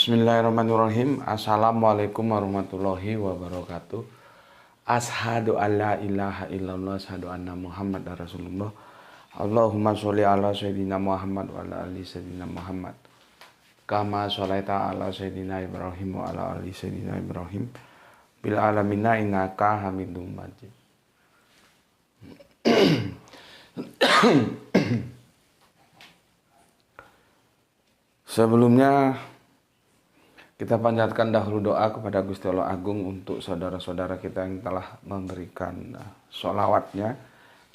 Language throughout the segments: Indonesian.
Bismillahirrahmanirrahim. Assalamualaikum warahmatullahi wabarakatuh. Ashadu an la ilaha illallah, ashadu anna Muhammad Rasulullah. Allahumma sholli ala sayyidina Muhammad wa ala ali sayyidina Muhammad. Kama sholaita ala sayyidina Ibrahim wa ala ali sayyidina Ibrahim. Bil alamina innaka hamidum majid. Sebelumnya kita panjatkan dahulu doa kepada Gusti Allah Agung untuk saudara-saudara kita yang telah memberikan sholawatnya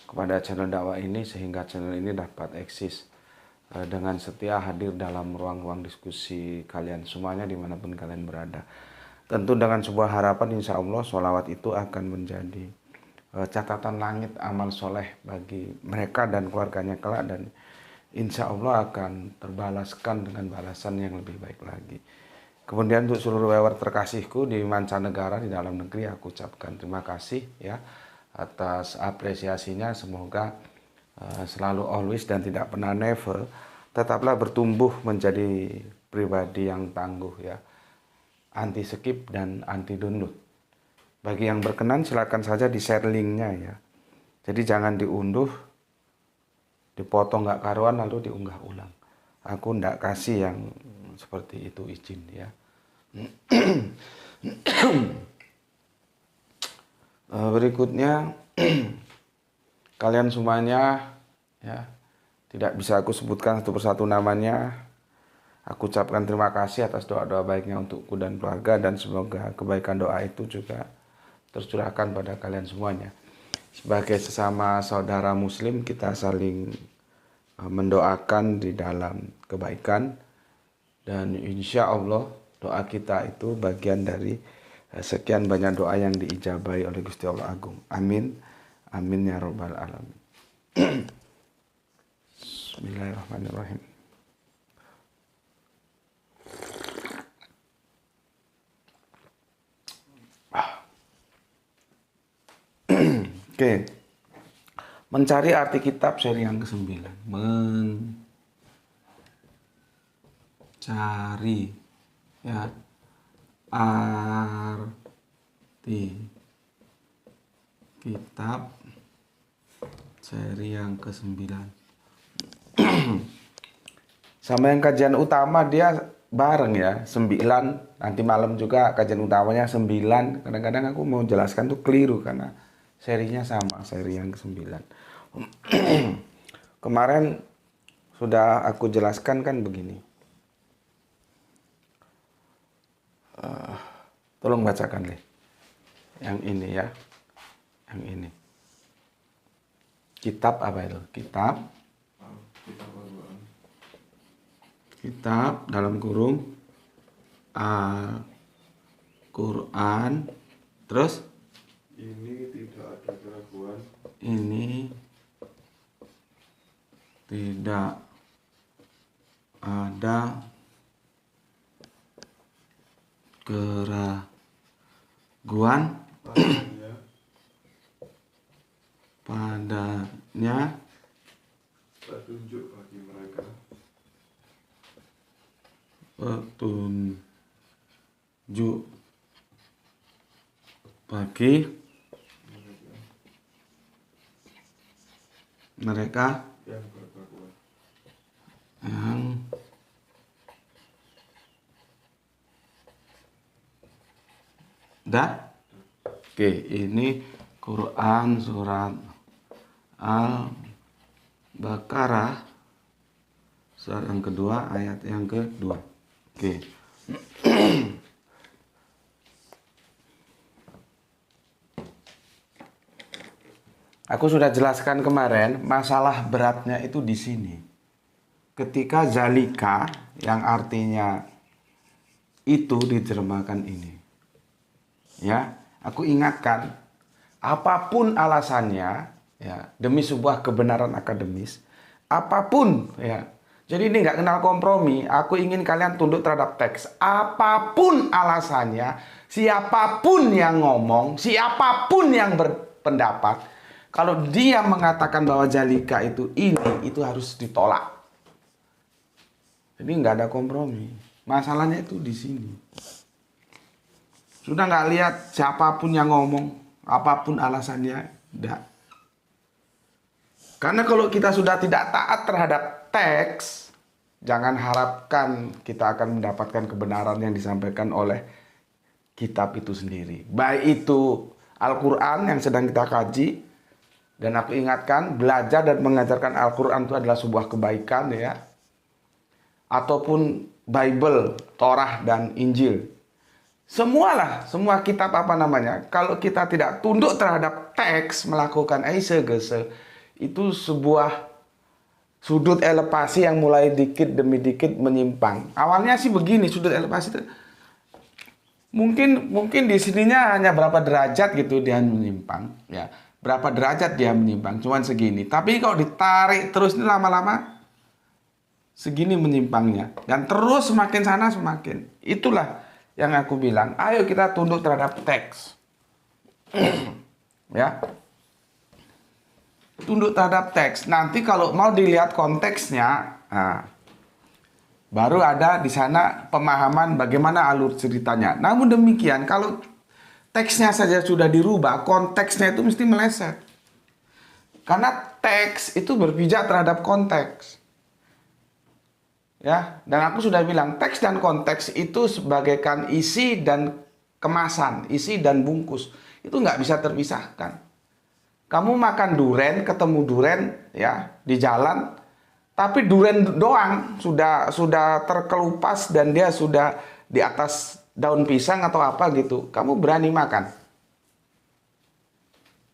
kepada channel dakwah ini, sehingga channel ini dapat eksis dengan setia hadir dalam ruang-ruang diskusi kalian semuanya dimanapun kalian berada. Tentu dengan sebuah harapan, insya Allah sholawat itu akan menjadi catatan langit amal soleh bagi mereka dan keluarganya kelak, dan insya Allah akan terbalaskan dengan balasan yang lebih baik lagi. Kemudian untuk seluruh viewer terkasihku di mancanegara, di dalam negeri, aku ucapkan terima kasih ya atas apresiasinya. Semoga selalu always dan tidak pernah never tetaplah bertumbuh menjadi pribadi yang tangguh ya, anti skip dan anti download. Bagi yang berkenan silakan saja di share linknya ya. Jadi jangan diunduh, dipotong nggak karuan lalu diunggah ulang. Aku ndak kasih yang seperti itu, izin ya. Berikutnya kalian semuanya ya, tidak bisa aku sebutkan satu persatu namanya. Aku ucapkan terima kasih atas doa-doa baiknya untukku dan keluarga, dan semoga kebaikan doa itu juga tercurahkan pada kalian semuanya. Sebagai sesama saudara muslim, kita saling mendoakan di dalam kebaikan, dan insya Allah doa kita itu bagian dari sekian banyak doa yang diijabahi oleh Gusti Allah Agung. Amin, amin ya robbal alamin. Bismillahirrahmanirrahim. Oke. Mencari arti kitab seri yang ke-9. Mencari ya arti kitab seri yang ke-9. Sama yang kajian utama dia bareng ya, 9. Nanti malam juga kajian utamanya 9. Kadang-kadang aku mau jelaskan tuh keliru karena serinya sama, seri yang ke-9. Kemarin sudah aku jelaskan kan begini. Tolong bacakan deh. Yang ini ya. Yang ini. Kitab apa itu? Kitab dalam kurung Al-Quran. Terus? Ini tidak ada keraguan. Ini tidak ada keraguan padanya, Petunjuk bagi mereka. Petunjuk bagi mereka Yang bertakwa. yang Oke, ini Quran surat Al-Baqarah surat yang kedua, ayat yang kedua. Oke. Aku sudah jelaskan kemarin, masalah beratnya itu di sini. Ketika zalika yang artinya itu diterjemahkan ini. Ya, aku ingatkan, apapun alasannya ya, demi sebuah kebenaran akademis, apapun ya. Jadi ini nggak kenal kompromi. Aku ingin kalian tunduk terhadap teks. Apapun alasannya, siapapun yang ngomong, siapapun yang berpendapat, kalau dia mengatakan bahwa zalika itu ini, itu harus ditolak. Jadi nggak ada kompromi. Masalahnya itu di sini. Sudah nggak lihat siapapun yang ngomong, apapun alasannya, enggak. Karena kalau kita sudah tidak taat terhadap teks, jangan harapkan kita akan mendapatkan kebenaran yang disampaikan oleh kitab itu sendiri. Baik itu Al-Quran yang sedang kita kaji, dan aku ingatkan, belajar dan mengajarkan Al-Quran itu adalah sebuah kebaikan ya. Ataupun Bible, Torah dan Injil. Semua kitab kalau kita tidak tunduk terhadap teks, melakukan eisegese, itu sebuah sudut elevasi yang mulai dikit demi dikit menyimpang. Awalnya sih begini, sudut elevasi itu mungkin di sininya hanya berapa derajat gitu dia menyimpang, ya. Berapa derajat dia menyimpang, cuman segini. Tapi kalau ditarik terus ini lama-lama segini menyimpangnya, dan terus semakin sana semakin. Itulah yang aku bilang, ayo kita tunduk terhadap teks. Ya. Tunduk terhadap teks. Nanti kalau mau dilihat konteksnya, baru ada di sana pemahaman bagaimana alur ceritanya. Namun demikian, kalau teksnya saja sudah dirubah, konteksnya itu mesti meleset. Karena teks itu berpijak terhadap konteks. Ya, dan aku sudah bilang teks dan konteks itu sebagaikan isi dan kemasan, isi dan bungkus. Itu nggak bisa terpisahkan. Kamu makan duren, ketemu duren ya di jalan, tapi duren doang sudah terkelupas dan dia sudah di atas daun pisang atau apa gitu. Kamu berani makan.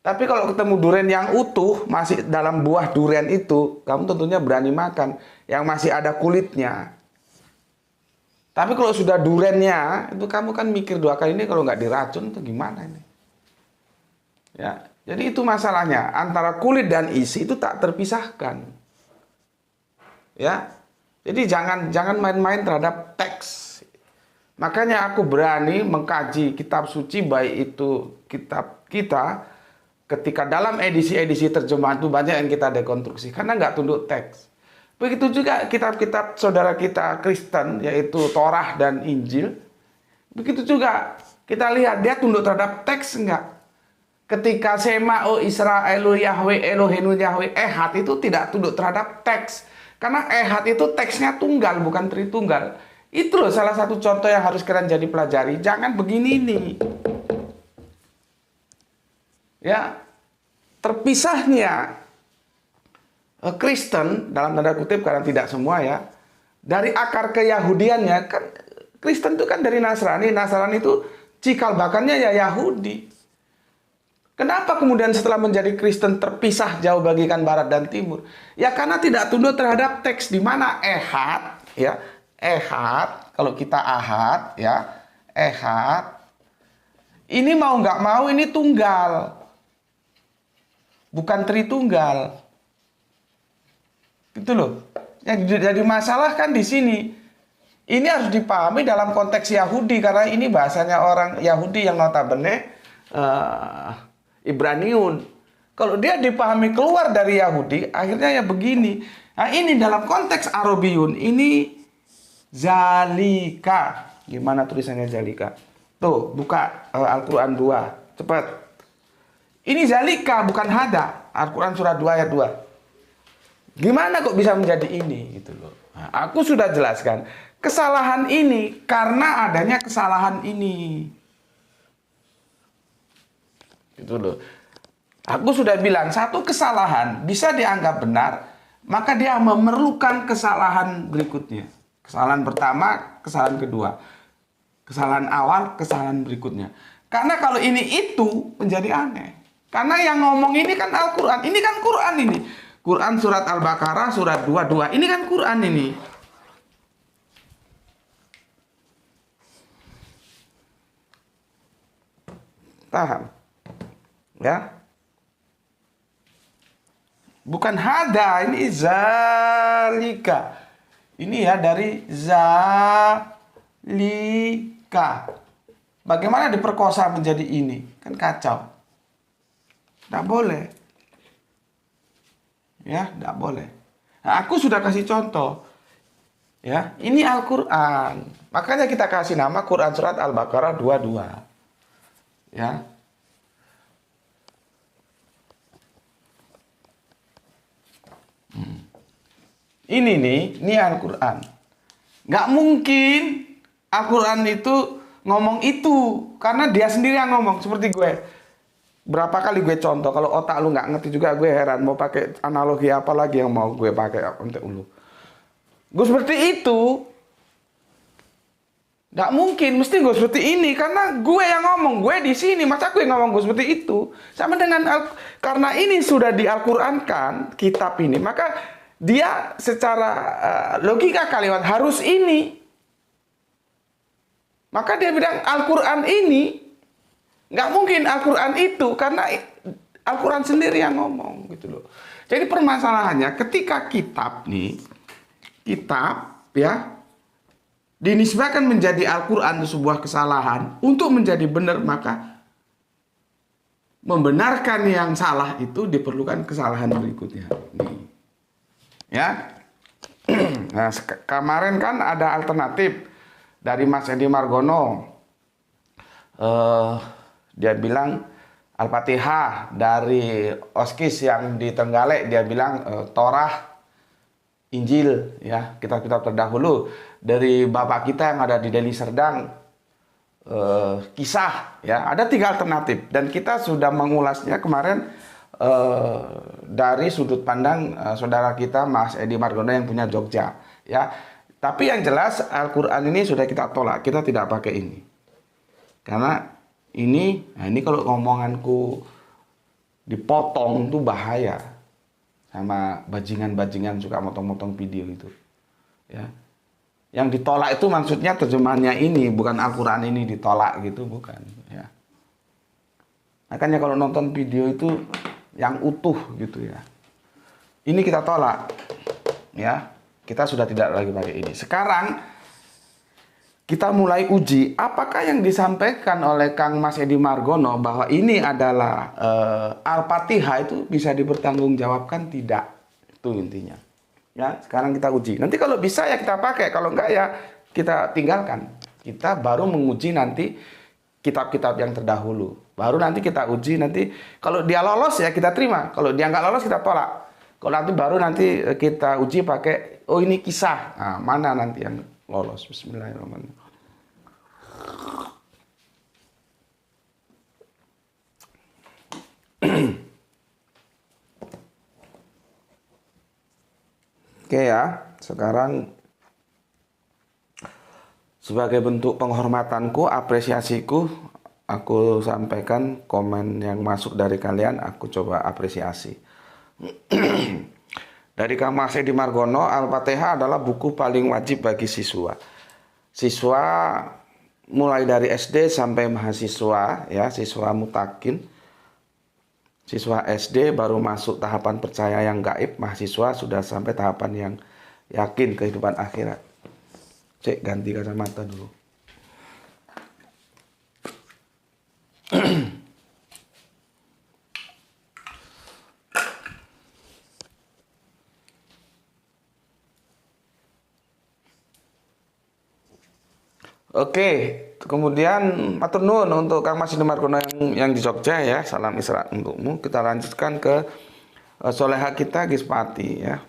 Tapi kalau ketemu duren yang utuh, masih dalam buah duren itu, kamu tentunya berani makan yang masih ada kulitnya. Tapi kalau sudah durennya, itu kamu kan mikir dua kali, ini kalau nggak diracun itu gimana ini? Ya, jadi itu masalahnya, antara kulit dan isi itu tak terpisahkan. Ya. Jadi jangan main-main terhadap teks. Makanya aku berani mengkaji kitab suci, baik itu kitab kita, ketika dalam edisi-edisi terjemahan itu banyak yang kita dekonstruksi karena nggak tunduk teks. Begitu juga kitab-kitab saudara kita Kristen, yaitu Torah dan Injil. Begitu juga kita lihat dia tunduk terhadap teks enggak. Ketika Sema o Israelu Yahweh Elohenu Yahweh Ehad itu tidak tunduk terhadap teks. Karena Ehad itu teksnya tunggal, bukan tritunggal. Itu loh salah satu contoh yang harus kalian jadi pelajari. Jangan begini nih. Ya, terpisahnya Kristen, dalam tanda kutip karena tidak semua ya, dari akar keyahudiannya, kan Kristen itu kan dari Nasrani. Nasrani itu cikal bakalnya ya Yahudi. Kenapa kemudian setelah menjadi Kristen terpisah jauh bagikan barat dan timur? Ya karena tidak tunduk terhadap teks, di mana Ehad, ya Ehad, kalau kita Ahad, ya Ehad, ini mau nggak mau ini tunggal, bukan tritunggal. Gitu loh. Yang jadi masalah kan di sini. Ini harus dipahami dalam konteks Yahudi, karena ini bahasanya orang Yahudi yang notabene Ibraniun. Kalau dia dipahami keluar dari Yahudi, akhirnya ya begini. Nah ini dalam konteks Arabiyun, ini zalika. Gimana tulisannya zalika? Tuh, buka Al-Quran 2. Cepat. Ini zalika, bukan hada. Al-Quran surah 2 ayat 2. Gimana kok bisa menjadi ini? Gitu loh. Nah, aku sudah jelaskan. Kesalahan ini karena adanya kesalahan ini. Gitu loh. Aku sudah bilang, satu kesalahan bisa dianggap benar, maka dia memerlukan kesalahan berikutnya. Kesalahan pertama, kesalahan kedua. Kesalahan awal, kesalahan berikutnya. Karena kalau ini itu menjadi aneh. Karena yang ngomong ini kan Al-Quran. Ini kan Quran ini. Quran surat Al-Baqarah surat 22. Ini kan Quran ini. Paham? Ya. Bukan hada, ini zalika. Ini ya dari zalika. Bagaimana diperkosa menjadi ini? Kan kacau. Tidak boleh. Ya, tidak boleh. Nah, aku sudah kasih contoh. Ya, ini Al-Qur'an. Makanya kita kasih nama Quran surat Al-Baqarah 22. Ya. Ini Al-Quran. Nggak mungkin Al-Quran itu ngomong itu. Karena dia sendiri yang ngomong. Seperti gue. Berapa kali gue contoh. Kalau otak lu nggak ngerti juga gue heran. Mau pakai analogi apa lagi yang mau gue pakai untuk lu. Gue seperti itu. Nggak mungkin. Mesti gue seperti ini. Karena gue yang ngomong. Gue di sini. Masa gue ngomong gue seperti itu. Sama dengan karena ini sudah di-Al-Qurankan. Kitab ini. Maka dia secara logika kalimat harus ini. Maka dia bilang Al-Quran ini. Nggak mungkin Al-Quran itu. Karena Al-Quran sendiri yang ngomong. Gitu loh. Jadi permasalahannya ketika kitab nih. Kitab ya. Dinisbahkan menjadi Al-Quran itu sebuah kesalahan. Untuk menjadi benar maka. Membenarkan yang salah itu diperlukan kesalahan berikutnya. Nih. Ya, nah kemarin kan ada alternatif dari Mas Edi Margono. Dia bilang Al-Fatihah dari Oskis yang di Trenggalek. Dia bilang Torah, Injil, ya kitab-kitab terdahulu dari bapak kita yang ada di Deli Serdang. Kisah, ya ada 3 alternatif dan kita sudah mengulasnya kemarin. Dari sudut pandang saudara kita Mas Edi Margono yang punya Jogja ya. Tapi yang jelas Al-Quran ini sudah kita tolak. Kita tidak pakai ini. Karena ini kalau ngomonganku dipotong tuh bahaya. Sama bajingan-bajingan suka motong-motong video itu. Ya. Yang ditolak itu maksudnya terjemahannya ini, bukan Al-Quran ini ditolak gitu, bukan ya. Makanya kalau nonton video itu yang utuh gitu ya. Ini kita tolak. Ya. Kita sudah tidak lagi pakai ini. Sekarang kita mulai uji apakah yang disampaikan oleh Kang Mas Edi Margono bahwa ini adalah Al-Fatihah itu bisa dipertanggungjawabkan tidak. Itu intinya. Ya, sekarang kita uji. Nanti kalau bisa ya kita pakai, kalau enggak ya kita tinggalkan. Kita baru menguji nanti kitab-kitab yang terdahulu. Baru nanti kita uji, nanti kalau dia lolos ya kita terima. Kalau dia nggak lolos kita tolak. Kalau nanti kita uji pakai, oh ini kisah. Nah, mana nanti yang lolos? Bismillahirrahmanirrahim. Oke ya, sekarang sebagai bentuk penghormatanku, apresiasiku, aku sampaikan komen yang masuk dari kalian, aku coba apresiasi. Dari Kang Mas Edi Margono, Al-Fatihah adalah buku paling wajib bagi siswa. Siswa mulai dari SD sampai mahasiswa, ya, siswa mutakin. Siswa SD baru masuk tahapan percaya yang gaib, mahasiswa sudah sampai tahapan yang yakin kehidupan akhirat. Cek ganti kacamata dulu. Oke, kemudian matur nuwun untuk Kang Mas Edi Margono yang di Jogja ya. Salam Isra untukmu. Kita lanjutkan ke soleha kita Gispati ya.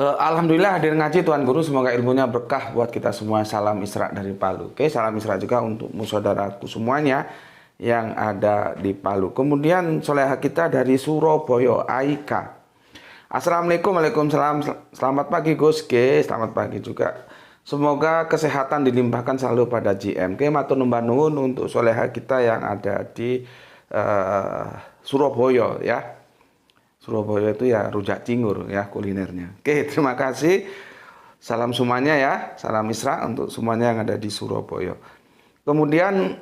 Alhamdulillah hadir ngaji Tuan Guru, semoga ilmunya berkah buat kita semua. Salam Isra dari Palu. Oke, salam Isra juga untuk saudaraku semuanya yang ada di Palu. Kemudian soleha kita dari Surabaya, Aika. Assalamualaikum, waalaikumsalam. Selamat pagi Gus G, selamat pagi juga. Semoga kesehatan dilimpahkan selalu pada JM. Oke, matur nuwun untuk soleha kita yang ada di Surabaya ya. Surabaya itu ya rujak cingur ya kulinernya. Oke, terima kasih. Salam semuanya ya. Salam Isra untuk semuanya yang ada di Surabaya. Kemudian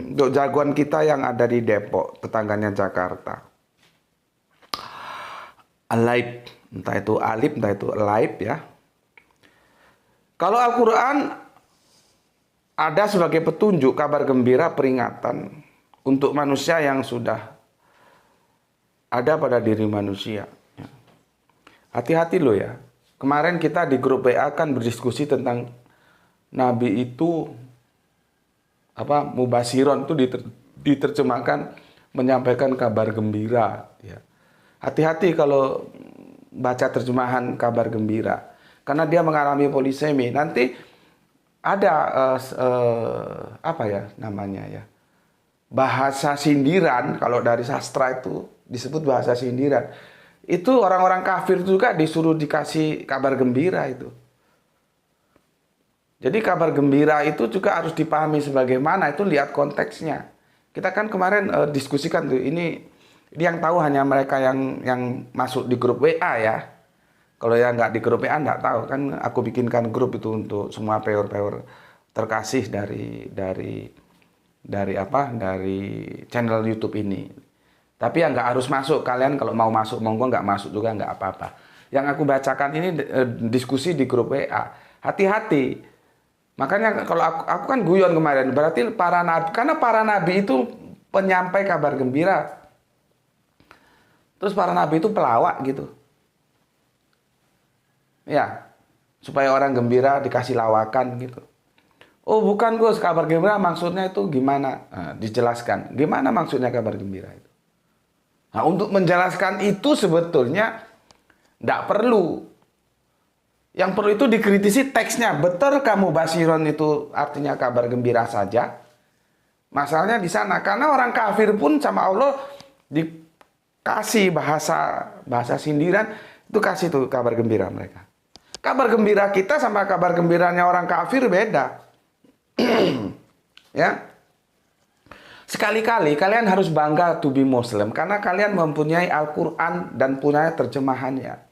untuk jagoan kita yang ada di Depok, tetangganya Jakarta. Alaib, entah itu alif, entah itu alaib ya. Kalau Al-Quran ada sebagai petunjuk, kabar gembira, peringatan untuk manusia yang sudah ada pada diri manusia. Hati-hati loh ya. kemarin kita di grup WA kan berdiskusi tentang Nabi itu mubasyiron itu diterjemahkan menyampaikan kabar gembira. Ya. Hati-hati kalau baca terjemahan kabar gembira, karena dia mengalami polisemi. Nanti ada bahasa sindiran. Kalau dari sastra itu disebut bahasa sindiran. Itu orang-orang kafir juga disuruh dikasih kabar gembira itu. Jadi kabar gembira itu juga harus dipahami sebagaimana, itu lihat konteksnya. Kita kan kemarin diskusikan tuh, ini yang tahu hanya mereka yang masuk di grup WA ya. Kalau yang nggak di grup WA nggak tahu, kan aku bikinkan grup itu untuk semua peor-peor terkasih dari channel YouTube ini. Tapi yang nggak harus masuk, kalian kalau mau masuk monggo, nggak masuk juga nggak apa-apa. Yang aku bacakan ini diskusi di grup WA. Hati-hati. Makanya kalau aku kan guyon kemarin, berarti karena para nabi itu penyampai kabar gembira. Terus para nabi itu pelawak gitu. Ya, supaya orang gembira dikasih lawakan gitu. Oh bukan Gus, kabar gembira maksudnya itu gimana? Nah, dijelaskan. Gimana maksudnya kabar gembira itu? Nah, untuk menjelaskan itu sebetulnya tidak perlu. Yang perlu itu dikritisi teksnya. Betul kamu basiron itu artinya kabar gembira saja? Masalahnya di sana. Karena orang kafir pun sama Allah dikasih bahasa sindiran, itu kasih tuh kabar gembira mereka. Kabar gembira kita sama kabar gembiranya orang kafir beda. Ya. Sekali-kali kalian harus bangga to be Muslim karena kalian mempunyai Al-Quran dan punya terjemahannya.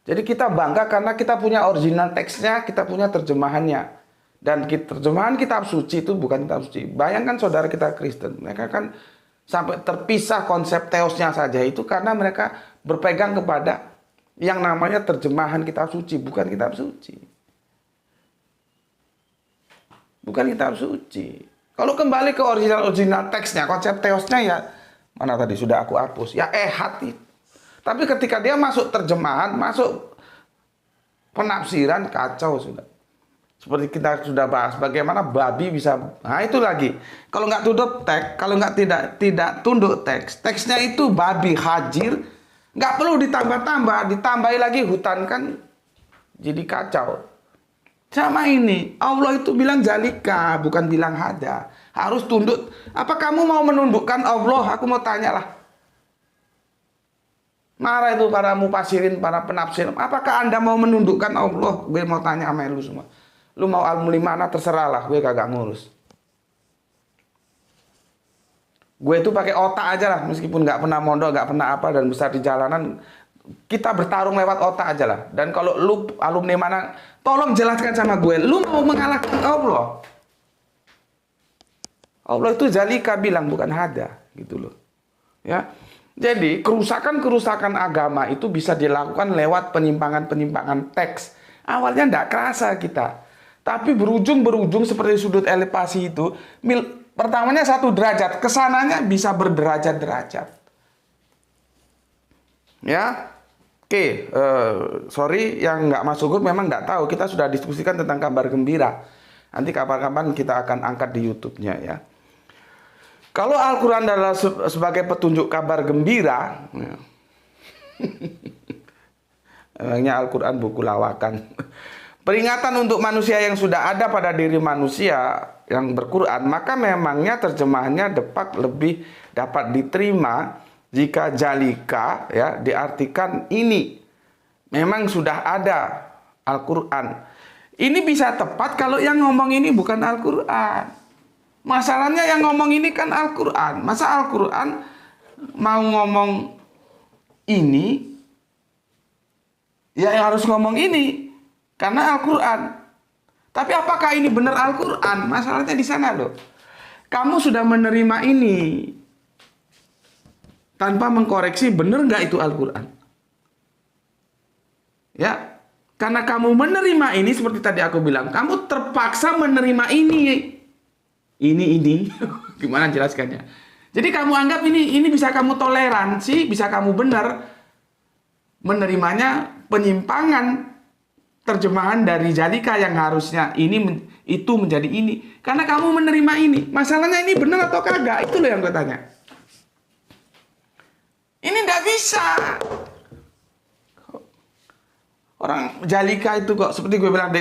Jadi kita bangga karena kita punya original teksnya, kita punya terjemahannya. Dan terjemahan kitab suci itu bukan kitab suci. Bayangkan saudara kita Kristen, mereka kan sampai terpisah konsep teosnya saja itu karena mereka berpegang kepada yang namanya terjemahan kitab suci, bukan kitab suci. Bukan kitab suci. Kalau kembali ke original teksnya, konsep teosnya ya, mana tadi sudah aku hapus, ya hati. Tapi ketika dia masuk terjemahan, masuk penafsiran, kacau sudah. Seperti kita sudah bahas, bagaimana babi bisa, nah itu lagi. Kalau nggak tunduk teks, kalau nggak tidak tunduk teks, teksnya itu babi hajir, nggak perlu ditambah-tambah, ditambahi lagi hutan kan, jadi kacau. Sama ini, Allah itu bilang jalika, bukan bilang hada. Harus tunduk. Apa kamu mau menundukkan Allah? Aku mau tanya lah. Marah itu para mufasirin, para penafsir. Apakah Anda mau menundukkan Allah? Gue mau tanya sama lu semua. Lu mau al-mulim mana terserah lah, gue kagak ngurus. Gue itu pakai otak aja lah, meskipun nggak pernah mondok, nggak pernah apa dan besar di jalanan. Kita bertarung lewat otak aja lah. Dan kalau lu alumni mana, tolong jelaskan sama gue, lu mau mengalahkan Allah? Allah itu jalika bilang, bukan hada, gitu loh. Ya. Jadi kerusakan-kerusakan agama itu bisa dilakukan lewat penyimpangan-penyimpangan teks. Awalnya enggak kerasa kita. Tapi berujung seperti sudut elevasi itu, pertamanya 1 derajat, kesananya bisa berderajat-derajat. Ya. Oke, sorry yang nggak masuk grup memang nggak tahu. Kita sudah diskusikan tentang kabar gembira. Nanti kapan-kapan kita akan angkat di YouTube-nya ya. Kalau Al-Quran adalah sebagai petunjuk kabar gembira, ya. Emangnya Al-Quran buku lawakan. Peringatan untuk manusia yang sudah ada pada diri manusia yang berquran, maka memangnya terjemahannya lebih dapat diterima jika jalika ya diartikan ini memang sudah ada Al-Quran. Ini bisa tepat kalau yang ngomong ini bukan Al-Quran. Masalahnya yang ngomong ini kan Al-Quran. Masa Al-Quran mau ngomong ini, ya harus ngomong ini karena Al-Quran. Tapi apakah ini benar Al-Quran? Masalahnya di sana loh. Kamu sudah menerima ini tanpa mengkoreksi benar nggak itu Al-Quran. Ya, karena kamu menerima ini seperti tadi aku bilang, kamu terpaksa menerima ini. Gimana jelaskannya? Jadi kamu anggap ini bisa kamu toleransi, bisa kamu benar menerimanya penyimpangan terjemahan dari Jalika yang harusnya itu menjadi ini. Karena kamu menerima ini. Masalahnya ini benar atau kagak? Itu loh yang gue tanya. Ini nggak bisa. Orang Jalika itu kok seperti gue bilang,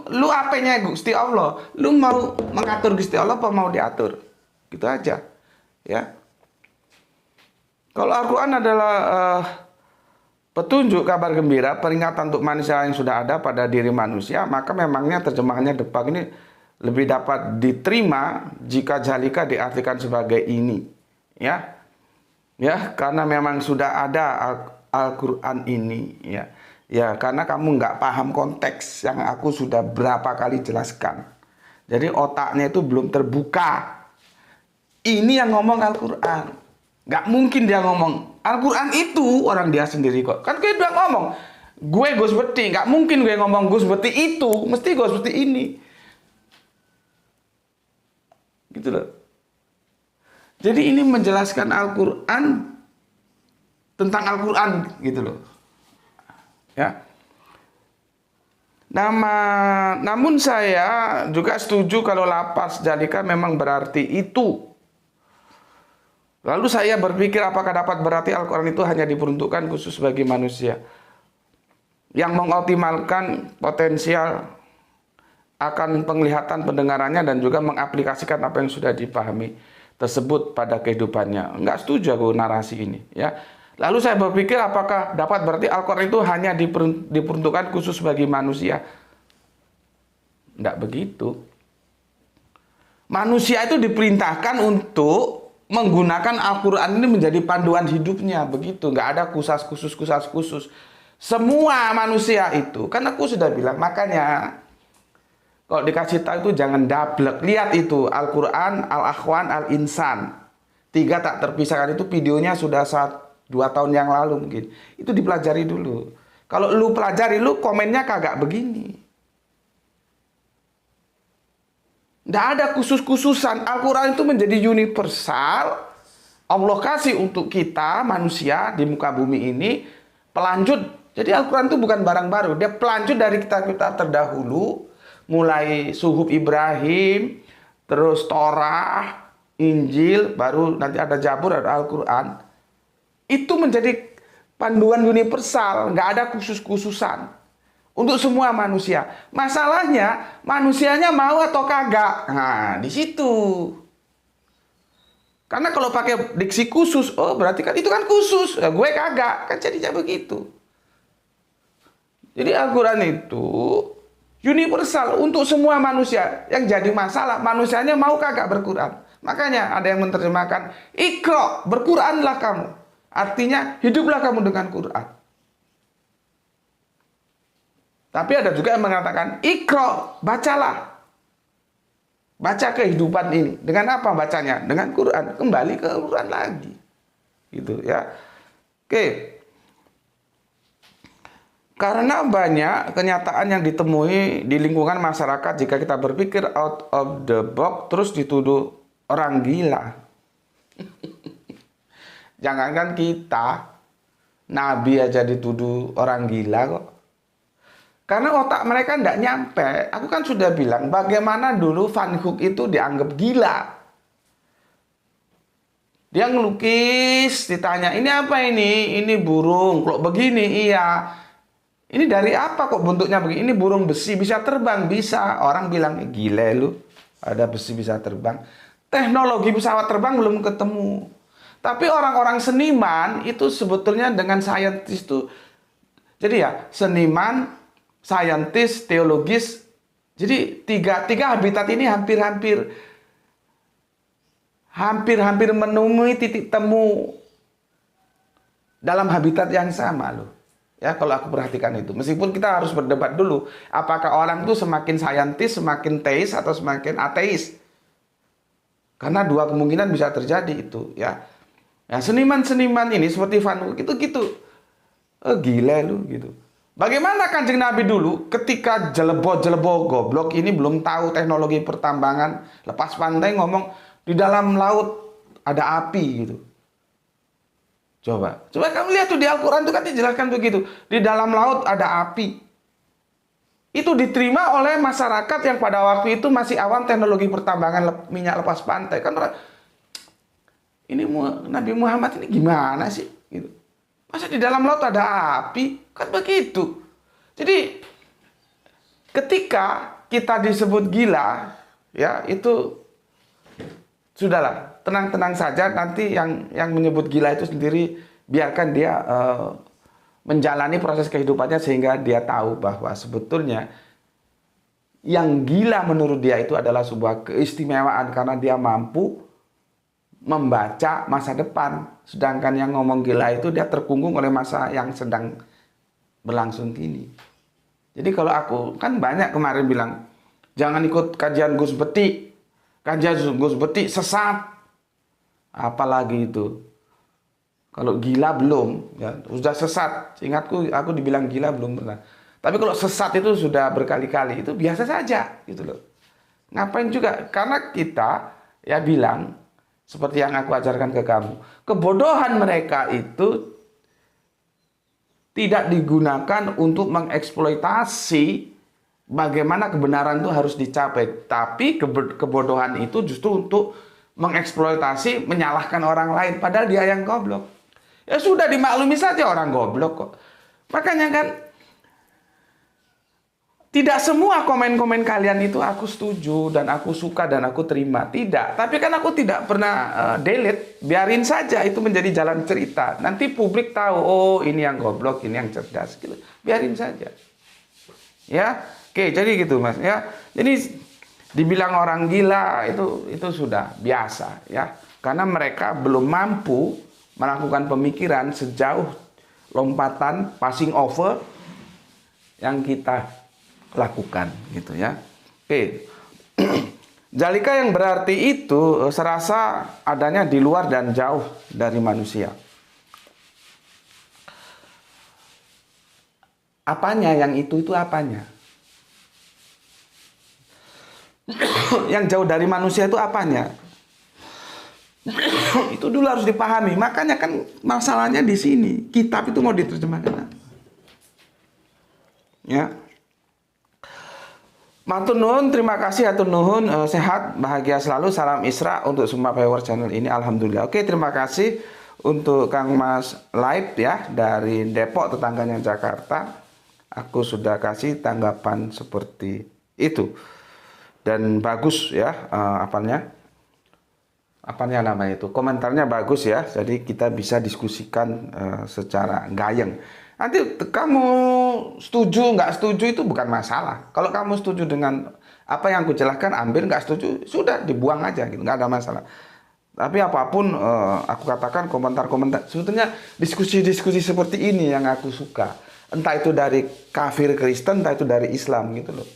lu apanya Gusti Allah? Lu mau mengatur Gusti Allah apa mau diatur? Gitu aja. Ya. Kalau Al-Quran adalah petunjuk, kabar gembira, peringatan untuk manusia yang sudah ada pada diri manusia, maka memangnya terjemahannya Depak ini lebih dapat diterima jika Jalika diartikan sebagai ini, ya, karena memang sudah ada Al-Quran ini, ya, karena kamu nggak paham konteks yang aku sudah berapa kali jelaskan, jadi otaknya itu belum terbuka. Ini yang ngomong Al-Quran, nggak mungkin dia ngomong Al-Quran itu orang dia sendiri kok. Kan gue udah ngomong, gue Gus Beti, nggak mungkin gue ngomong Gus Beti itu, mesti Gus Beti ini. Gitu loh. Jadi ini menjelaskan Al-Quran tentang Al-Quran gitu loh. Ya. Namun saya juga setuju kalau lapas Jalika memang berarti itu. Lalu saya berpikir apakah dapat berarti Al-Quran itu hanya diperuntukkan khusus bagi manusia yang mengoptimalkan potensial akan penglihatan pendengarannya dan juga mengaplikasikan apa yang sudah dipahami tersebut pada kehidupannya. Enggak setuju aku narasi ini, ya. Lalu saya berpikir apakah dapat berarti Al-Quran itu hanya diperuntukkan khusus bagi manusia. Enggak begitu. Manusia itu diperintahkan untuk menggunakan Al-Quran ini menjadi panduan hidupnya, begitu. Nggak ada kusas khusus. Semua manusia itu, kan aku sudah bilang, makanya kalau dikasih tahu itu jangan dablek. Lihat itu Al-Quran, Al-Akhwan, Al-Insan, 3 tak terpisahkan. Itu videonya sudah 2 tahun yang lalu mungkin. Itu dipelajari dulu. Kalau lu pelajari, lu komennya kagak begini. Tidak ada khusus-khususan. Al-Quran itu menjadi universal. Allah kasih untuk kita manusia di muka bumi ini pelanjut. Jadi Al-Quran itu bukan barang baru. Dia pelanjut dari kitab-kitab terdahulu. Mulai Suhuf Ibrahim, terus Torah, Injil, baru nanti ada Zabur, ada Al-Quran. Itu menjadi panduan universal. Nggak ada khusus-khususan. Untuk semua manusia. Masalahnya, manusianya mau atau kagak. Nah, di situ. Karena kalau pakai diksi khusus, oh berarti kan itu kan khusus. Ya, gue kagak. Kan jadinya begitu. Jadi Al-Quran itu universal untuk semua manusia. Yang jadi masalah, manusianya mau kagak berquran. Makanya ada yang menerjemahkan, Iqra, berquranlah kamu. Artinya, hiduplah kamu dengan Quran. Tapi ada juga yang mengatakan, Iqra, bacalah. Baca kehidupan ini. Dengan apa bacanya? Dengan Quran. Kembali ke Quran lagi. Gitu ya. Oke. Karena banyak kenyataan yang ditemui di lingkungan masyarakat jika kita berpikir out of the box terus dituduh orang gila. Jangankan kita, Nabi aja dituduh orang gila kok. Karena otak mereka tidak nyampe. Aku kan sudah bilang bagaimana dulu Van Gogh itu dianggap gila. Dia ngelukis, ditanya, ini apa ini? Ini burung, kok begini? Iya. Ini dari apa kok bentuknya begini? Ini burung besi, bisa terbang? Bisa. Orang bilang, gila lu, ada besi bisa terbang. Teknologi pesawat terbang belum ketemu. Tapi orang-orang seniman itu sebetulnya dengan saintis itu, jadi ya seniman, saintis, teologis. Jadi tiga habitat ini hampir menemui titik temu dalam habitat yang sama loh. Ya kalau aku perhatikan itu. Meskipun kita harus berdebat dulu, apakah orang itu semakin saintis, semakin teis atau semakin ateis? Karena 2 kemungkinan bisa terjadi itu, ya. Nah, seniman-seniman ini seperti Van Gogh itu gitu. Gila lu gitu. Bagaimana Kanjeng Nabi dulu ketika jelebo goblok ini belum tahu teknologi pertambangan, lepas pantai ngomong di dalam laut ada api gitu. Coba kamu lihat tuh di Al-Quran tuh kan dijelaskan begitu. Di dalam laut ada api. Itu diterima oleh masyarakat yang pada waktu itu masih awam teknologi pertambangan minyak lepas pantai. Kan ini Nabi Muhammad ini gimana sih? Gitu. Masa di dalam laut ada api? Kan begitu. Jadi ketika kita disebut gila, ya itu sudahlah, tenang-tenang saja. Nanti yang menyebut gila itu sendiri biarkan dia menjalani proses kehidupannya sehingga dia tahu bahwa sebetulnya yang gila menurut dia itu adalah sebuah keistimewaan karena dia mampu membaca masa depan. Sedangkan yang ngomong gila itu dia terkungkung oleh masa yang sedang berlangsung kini. Jadi kalau aku kan banyak kemarin bilang jangan ikut kajian Gus Beti. Kajian Gus Beti sesat. Apalagi itu. Kalau gila belum, ya sudah sesat. Ingatku aku dibilang gila belum pernah. Tapi kalau sesat itu sudah berkali-kali, itu biasa saja gitu loh. Ngapain juga? Karena kita ya bilang seperti yang aku ajarkan ke kamu, kebodohan mereka itu tidak digunakan untuk mengeksploitasi bagaimana kebenaran itu harus dicapai. Tapi kebodohan itu justru untuk mengeksploitasi, menyalahkan orang lain. Padahal dia yang goblok. Ya sudah dimaklumi saja orang goblok kok. Makanya kan, tidak semua komen-komen kalian itu aku setuju dan aku suka dan aku terima. Tidak. Tapi kan aku tidak pernah delete. Biarin saja itu menjadi jalan cerita. Nanti publik tahu, oh ini yang goblok, ini yang cerdas. Gitu. Biarin saja. Ya, oke, jadi gitu mas. Ya, jadi dibilang orang gila itu sudah biasa ya. Karena mereka belum mampu melakukan pemikiran sejauh lompatan passing over yang kita lakukan gitu ya. Oke. Jalika yang berarti itu serasa adanya di luar dan jauh dari manusia. Apanya yang itu apanya? Yang jauh dari manusia itu apanya? Itu dulu harus dipahami. Makanya kan masalahnya di sini. Kitab itu mau diterjemahkan apa? Ya. Matur nuhun, terima kasih atur nuhun, sehat, bahagia selalu, salam Isra untuk semua viewer channel ini. Alhamdulillah. Oke, terima kasih untuk Kang Mas Live ya dari Depok tetangganya Jakarta. Aku sudah kasih tanggapan seperti itu. Dan bagus ya apanya namanya itu, komentarnya bagus ya, jadi kita bisa diskusikan secara gayeng. Nanti kamu setuju nggak setuju itu bukan masalah. Kalau kamu setuju dengan apa yang aku jelaskan, ambil, nggak setuju sudah dibuang aja gitu, nggak ada masalah. Tapi apapun aku katakan komentar-komentar, sebetulnya diskusi-diskusi seperti ini yang aku suka, entah itu dari kafir Kristen, entah itu dari Islam gitu loh.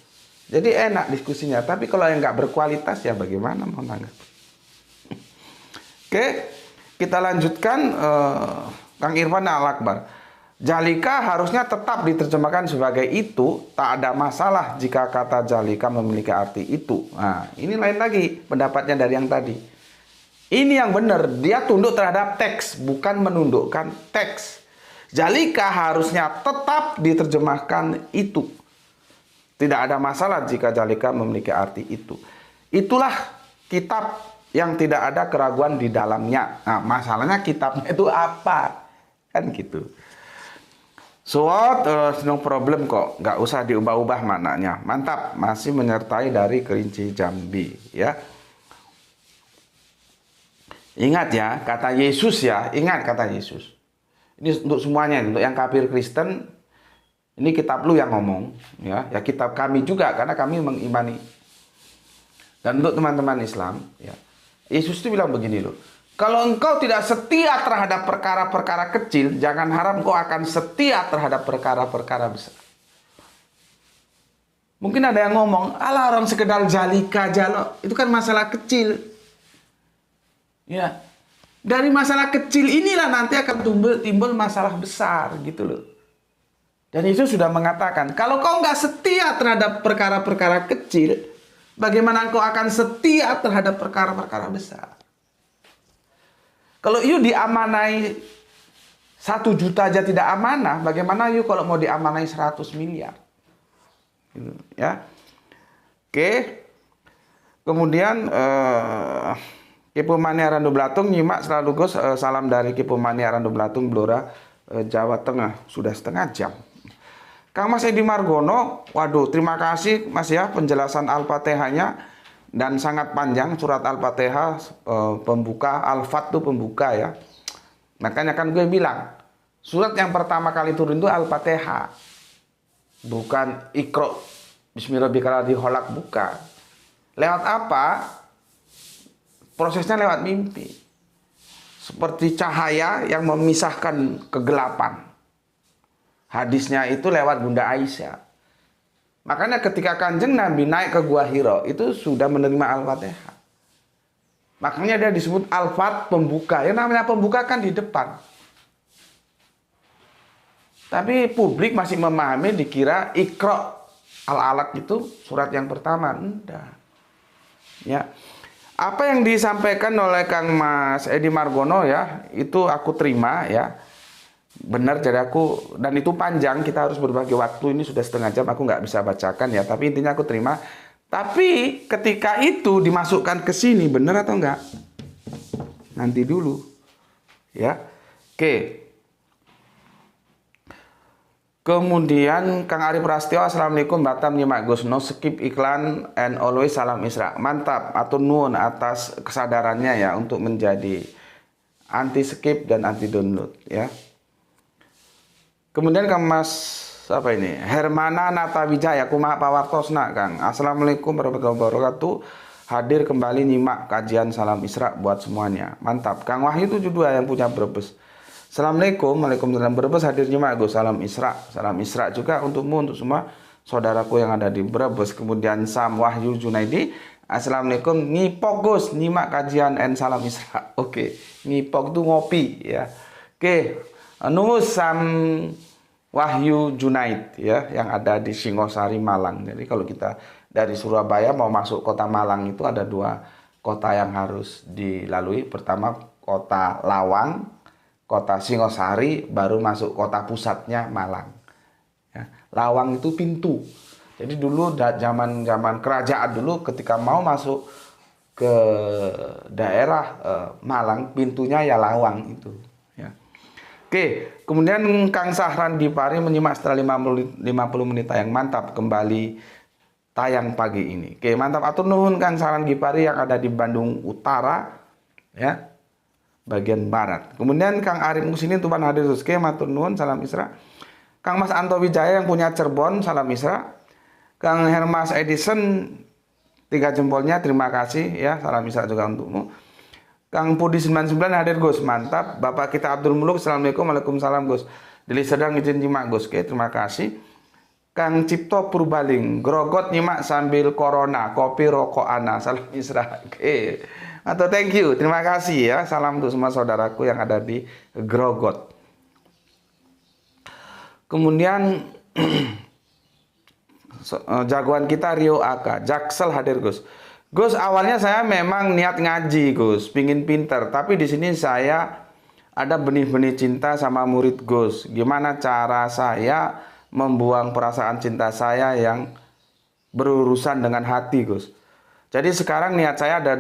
Jadi enak diskusinya. Tapi kalau yang nggak berkualitas ya bagaimana mau nanggap? Oke, kita lanjutkan. Kang Irfan Al-Akbar. Jalika harusnya tetap diterjemahkan sebagai itu. Tak ada masalah jika kata jalika memiliki arti itu. Nah, ini lain lagi pendapatnya dari yang tadi. Ini yang benar. Dia tunduk terhadap teks, bukan menundukkan teks. Jalika harusnya tetap diterjemahkan itu. Tidak ada masalah jika jalika memiliki arti itu. Itulah kitab yang tidak ada keraguan di dalamnya. Nah, masalahnya kitabnya itu apa? Kan gitu. So, no problem kok. Nggak usah diubah-ubah maknanya. Mantap, masih menyertai dari Kerinci Jambi. Ya. Ingat ya, kata Yesus ya. Ingat kata Yesus. Ini untuk semuanya, untuk yang kafir Kristen. Ini kitab lu yang ngomong. Ya kitab kami juga, karena kami mengimani. Dan untuk teman-teman Islam, ya. Yesus itu bilang begini loh. Kalau engkau tidak setia terhadap perkara-perkara kecil, jangan harap engkau akan setia terhadap perkara-perkara besar. Mungkin ada yang ngomong, alah orang sekedar jalika jalo, itu kan masalah kecil. Ya. Dari masalah kecil inilah nanti akan timbul masalah besar gitu loh. Dan Yesus sudah mengatakan, kalau kau nggak setia terhadap perkara-perkara kecil, bagaimana engkau akan setia terhadap perkara-perkara besar? Kalau you diamanai 1 juta aja tidak amanah, bagaimana yuk kalau mau diamanai 100 miliar? Gitu, ya. Oke. Kemudian Kipu Mania Randu Blatung nyimak selalu Gus, salam dari Kipu Mania Randu Blatung Blora, Jawa Tengah. Sudah setengah jam. Kang Mas Edi Margono, waduh terima kasih Mas ya penjelasan Al-Fatihahnya dan sangat panjang surat Al-Fatihah, pembuka Al-Fat itu pembuka ya. Makanya kan gue bilang surat yang pertama kali turun itu Al-Fatihah, bukan Iqra Bismillahirrahmanirrahim, bukan. Lewat apa? Prosesnya lewat mimpi. Seperti cahaya yang memisahkan kegelapan. Hadisnya itu lewat Bunda Aisyah. Makanya ketika Kanjeng Nabi naik ke Gua Hira, itu sudah menerima Al-Fatihah. Makanya dia disebut Al-Fat pembuka. Ya namanya pembuka kan di depan. Tapi publik masih memahami dikira Iqra Al-Alaq itu surat yang pertama. Enggak. Ya. Apa yang disampaikan oleh Kang Mas Edi Margono ya, itu aku terima ya. Benar, jadi aku, dan itu panjang, kita harus berbagi waktu, ini sudah setengah jam, aku nggak bisa bacakan ya, tapi intinya aku terima. Tapi ketika itu dimasukkan ke sini, benar atau enggak? Nanti dulu. Ya. Oke. Kemudian Kang Ari Prasetyo, Assalamualaikum Batam nyimak Gus, no skip iklan and always salam Isra. Mantap, atau nuwun atas kesadarannya ya untuk menjadi anti skip dan anti download ya. Kemudian Kang Mas apa ini? Hermana Natawijaya Kumaha Pawartosna Kang. Assalamualaikum warahmatullahi wabarakatuh. Hadir kembali nyimak kajian salam Isra buat semuanya. Mantap. Kang Wahyu 72 yang punya Brebes. Assalamualaikum, Waalaikumsalam Brebes, hadir nyimak Gus, salam Isra. Salam Isra juga untukmu, untuk semua saudaraku yang ada di Brebes. Kemudian Sam Wahyu Junaidi, Assalamualaikum, ngipok Gus, nyimak kajian and salam Isra. Oke, ngipok itu ngopi ya. Oke, numus Sam Wahyu Junaid ya, yang ada di Singosari Malang. Jadi kalau kita dari Surabaya mau masuk kota Malang itu ada 2 kota yang harus dilalui. Pertama kota Lawang, kota Singosari, baru masuk kota pusatnya Malang. Ya, Lawang itu pintu. Jadi dulu zaman kerajaan dulu ketika mau masuk ke daerah Malang, pintunya ya Lawang itu. Ya. Oke, kemudian Kang Sahran Dipari menyimak setelah 50 menit tayang, mantap kembali tayang pagi ini. Oke, mantap. Atur nuhun Kang Sahran Dipari yang ada di Bandung Utara, ya. Bagian barat. Kemudian Kang Arif Musinin Tuban hadir terus. Oke, matur nuwun, salam Isra. Kang Mas Anto Wijaya yang punya Cirebon, salam Isra. Kang Hermas Edison 3 jempolnya, terima kasih ya, salam Isra juga untukmu. Kang Pudi 99 hadir Gus, mantap. Bapak kita Abdul Muluk, assalamualaikum, waalaikumsalam Gus. Dili sedang izin nyimak Gus, oke, terima kasih. Kang Cipto Purbaling, grogot nyimak sambil corona, kopi rokok ana, salam Isra. Oke. Atau thank you, terima kasih ya. Salam untuk semua saudaraku yang ada di Grogot. Kemudian jagoan kita Rio Aka, Jaksel hadir Gus. Gus, awalnya saya memang niat ngaji Gus, pingin pinter, tapi di sini saya ada benih-benih cinta sama murid Gus. Gimana cara saya membuang perasaan cinta saya yang berurusan dengan hati Gus? Jadi sekarang niat saya ada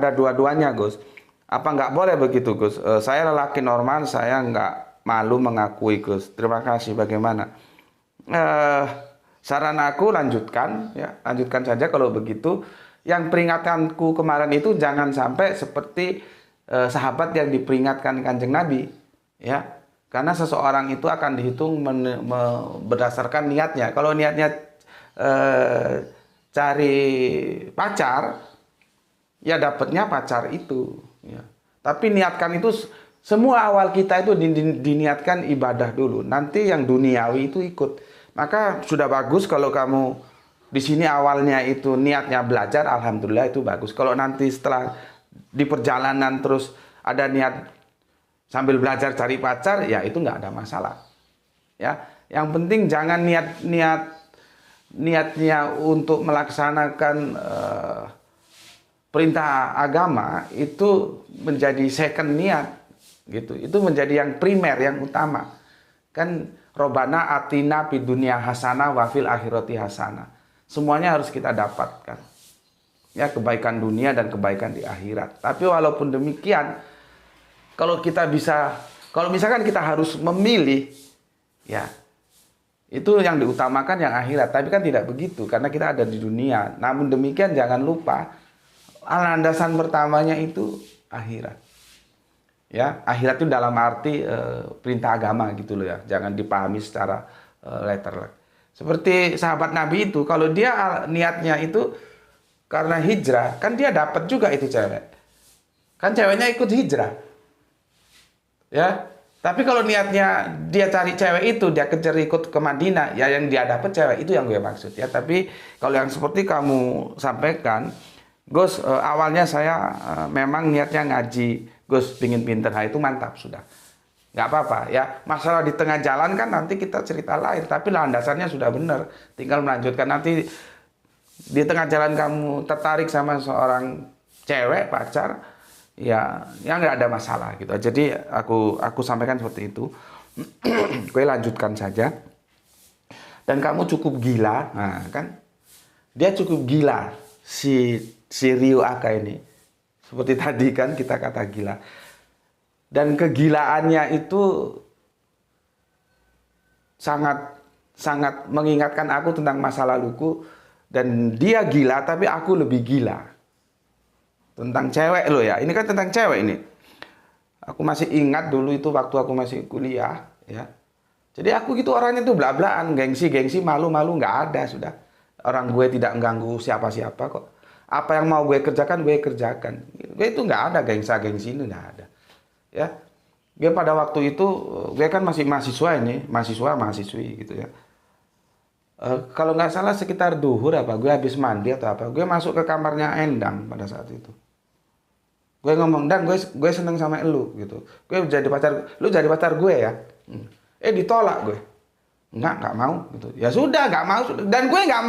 dua-duanya Gus. Apa nggak boleh begitu Gus? Saya lelaki normal, saya nggak malu mengakui Gus. Terima kasih. Bagaimana? Saran aku lanjutkan ya, lanjutkan saja kalau begitu. Yang peringatanku kemarin itu jangan sampai seperti sahabat yang diperingatkan Kanjeng Nabi ya. Karena seseorang itu akan dihitung berdasarkan niatnya. Kalau niatnya cari pacar, ya dapatnya pacar itu ya. Tapi niatkan itu, semua awal kita itu diniatkan ibadah dulu, nanti yang duniawi itu ikut. Maka sudah bagus kalau kamu di sini awalnya itu niatnya belajar, alhamdulillah itu bagus. Kalau nanti setelah di perjalanan terus ada niat sambil belajar cari pacar, ya itu nggak ada masalah ya. Yang penting jangan niatnya untuk melaksanakan perintah agama itu menjadi second niat gitu. Itu menjadi yang primer, yang utama. Kan Robana atina fid dunya hasanah wa fil akhirati hasanah. Semuanya harus kita dapatkan. Ya, kebaikan dunia dan kebaikan di akhirat. Tapi walaupun demikian, kalau misalkan kita harus memilih, ya itu yang diutamakan yang akhirat. Tapi kan tidak begitu, karena kita ada di dunia. Namun demikian jangan lupa, landasan pertamanya itu akhirat. Ya, akhirat itu dalam arti perintah agama gitu loh ya. Jangan dipahami secara letterlek. Seperti sahabat Nabi itu, kalau dia niatnya itu karena hijrah, kan dia dapat juga itu cewek. Kan ceweknya ikut hijrah. Ya. Tapi kalau niatnya dia cari cewek itu, dia kejar ikut ke Madinah, ya yang dia dapat cewek itu yang gue maksud ya. Tapi kalau yang seperti kamu sampaikan, Gus, awalnya saya memang niatnya ngaji, Gus pingin pinter, itu mantap sudah. Nggak apa-apa ya. Masalah di tengah jalan kan nanti kita cerita lain, tapi landasannya sudah benar. Tinggal melanjutkan. Nanti di tengah jalan kamu tertarik sama seorang cewek pacar, ya nggak ada masalah gitu. Jadi aku sampaikan seperti itu. Gue lanjutkan saja. Dan kamu cukup gila, nah kan dia cukup gila si Ryo Aka ini. Seperti tadi kan kita kata gila. Dan kegilaannya itu sangat mengingatkan aku tentang masa laluku. Dan dia gila, tapi aku lebih gila. Tentang cewek loh ya. Ini kan tentang cewek ini. Aku masih ingat dulu itu waktu aku masih kuliah. Ya. Jadi aku gitu orangnya tuh bla-blaan. Gengsi, malu-malu nggak ada sudah. Orang gue tidak mengganggu siapa-siapa kok. Apa yang mau gue kerjakan, gue kerjakan. Gue itu nggak ada gengsi itu nggak ada. Ya, gue pada waktu itu, gue kan masih mahasiswa ini, mahasiswi gitu ya. Kalau nggak salah sekitar duhur apa, gue habis mandi atau apa, gue masuk ke kamarnya Endang pada saat itu. Gue ngomong, Dan, gue seneng sama elu gitu. Gue jadi pacar, lu jadi pacar gue ya. Ditolak gue. Nggak mau gitu. Ya sudah, nggak mau. Dan gue nggak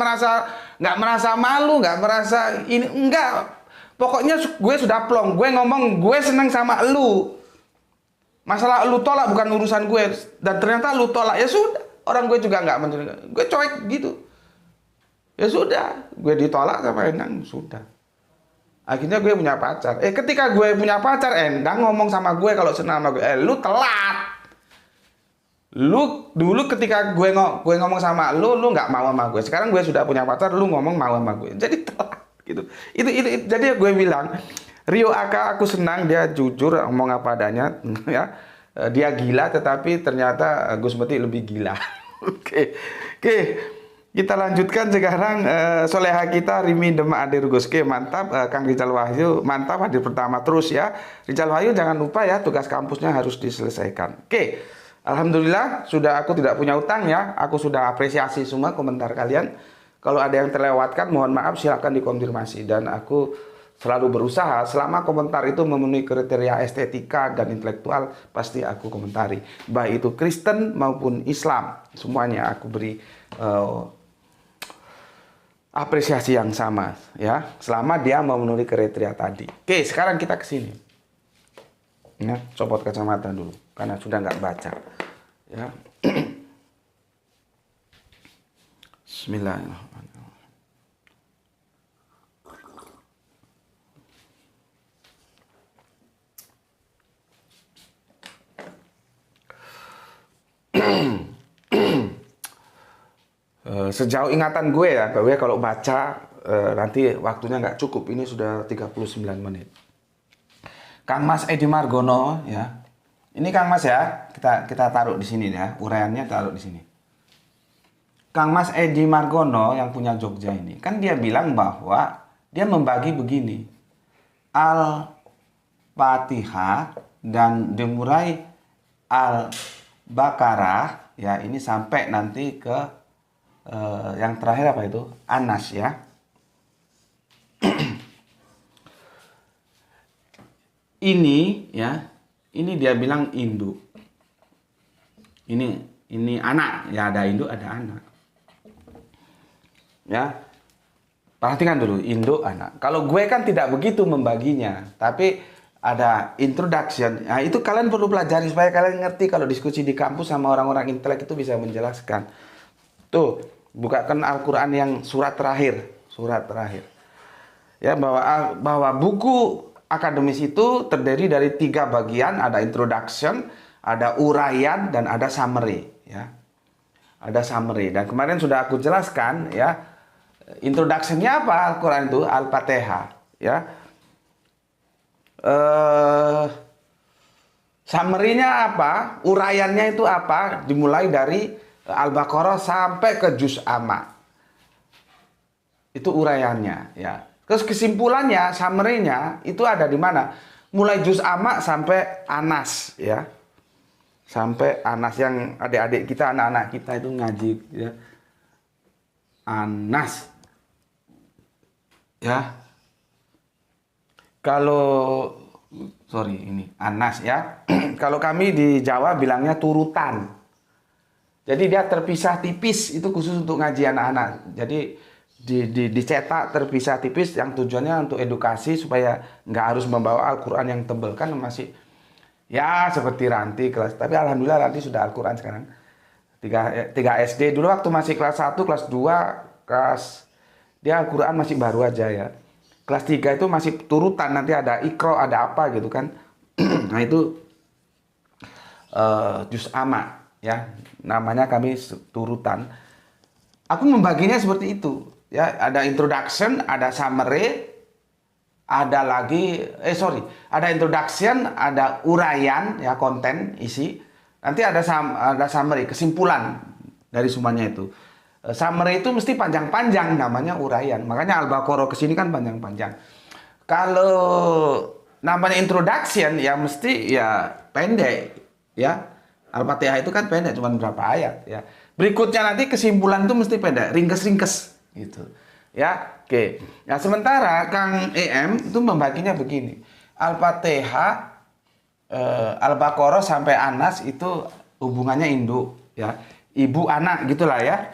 merasa malu, nggak merasa ini, enggak. Pokoknya gue sudah plong. Gue ngomong, gue seneng sama elu. Masalah lu tolak bukan urusan gue. Dan ternyata lu tolak, ya sudah. Orang gue juga nggak menerima. Gue cuek gitu. Ya sudah. Gue ditolak sama Endang, sudah. Akhirnya gue punya pacar. Ketika gue punya pacar, Endang ngomong sama gue kalau senang sama gue. Lu telat. Lu dulu ketika gue ngomong sama lu nggak mau sama gue. Sekarang gue sudah punya pacar, lu ngomong mau sama gue. Jadi telat gitu. Itu jadi gue bilang, Ryo Aka aku senang, dia jujur ngomong apa adanya ya. Dia gila tetapi ternyata Gus Meti lebih gila. Oke. Kita lanjutkan sekarang soleha kita Rimi Demak Adir Gus. Oke, mantap. Kang Rizal Wahyu mantap, hadir pertama terus ya. Rizal Wahyu jangan lupa ya, tugas kampusnya harus diselesaikan. Oke. Alhamdulillah sudah, aku tidak punya utang ya. Aku sudah apresiasi semua komentar kalian. Kalau ada yang terlewatkan mohon maaf, silahkan dikonfirmasi. Dan aku selalu berusaha selama komentar itu memenuhi kriteria estetika dan intelektual, pasti aku komentari. Baik itu Kristen maupun Islam, semuanya aku beri apresiasi yang sama ya. Selama dia memenuhi kriteria tadi. Oke, sekarang kita ke sini. Ya, copot kacamata dulu karena sudah nggak baca. Ya. Bismillahirrahmanirrahim. Sejauh ingatan gue ya, gue kalau baca nanti waktunya nggak cukup. Ini sudah 39 menit. Kang Mas Edi Margono ya. Ini Kang Mas ya, kita taruh di sini ya, uraiannya taruh di sini. Kang Mas Edi Margono yang punya Jogja ini, kan dia bilang bahwa dia membagi begini. Al-Fatihah dan dimulai Al-Baqarah ya, ini sampai nanti ke yang terakhir apa itu? Anas ya. Ini ya, ini dia bilang induk. Ini anak, ya ada induk, ada anak. Ya. Perhatikan dulu, induk, anak. Kalau gue kan tidak begitu membaginya, tapi ada introduction. Nah, itu kalian perlu pelajari supaya kalian ngerti kalau diskusi di kampus sama orang-orang intelek itu bisa menjelaskan. Tuh, bukakan Al-Qur'an yang surat terakhir, Ya, bahwa buku akademis itu terdiri dari 3 bagian, ada introduction, ada uraian, dan ada summary, ya. Ada summary. Dan kemarin sudah aku jelaskan, ya. Introduction-nya apa Al-Qur'an itu? Al-Fatihah, ya. Summary-nya apa? Uraiannya itu apa? Dimulai dari Al-Baqarah sampai ke Juz Amma. Itu uraiannya, ya. Terus kesimpulannya, summary-nya itu ada di mana? Mulai Juz Amma sampai Anas, ya. Sampai Anas yang adik-adik kita, anak-anak kita itu ngaji, ya. Anas. Ya. Kalau Anas, ya. Kalau kami di Jawa bilangnya turutan. Jadi dia terpisah tipis, itu khusus untuk ngaji anak-anak. Jadi dicetak terpisah tipis yang tujuannya untuk edukasi supaya nggak harus membawa Al-Quran yang tebel, kan masih ya seperti Ranti kelas. Tapi alhamdulillah Ranti sudah Al-Quran sekarang. 3 SD dulu waktu masih kelas 1, kelas 2, dia Al-Quran masih baru aja, ya. Kelas 3 itu masih turutan, nanti ada Iqra, ada apa gitu kan. Nah itu Juz Amma, ya. Namanya kami turutan. Aku membaginya seperti itu, ya. Ada introduction, ada summary, ada introduction, ada uraian, ya, konten, isi. Nanti ada summary, kesimpulan dari semuanya itu. Summary itu mesti panjang-panjang, namanya uraian. Makanya Al-Baqarah ke sini kan panjang-panjang. Kalau namanya introduction ya mesti ya pendek, ya. Al-Fatihah itu kan pendek, cuma berapa ayat, ya. Berikutnya nanti kesimpulan itu mesti pendek, ringkes-ringkes gitu. Ya, oke. Nah, sementara Kang EM itu membaginya begini. Al-Fatihah, Al-Baqarah sampai Anas itu hubungannya induk, ya. Ibu anak gitulah, ya.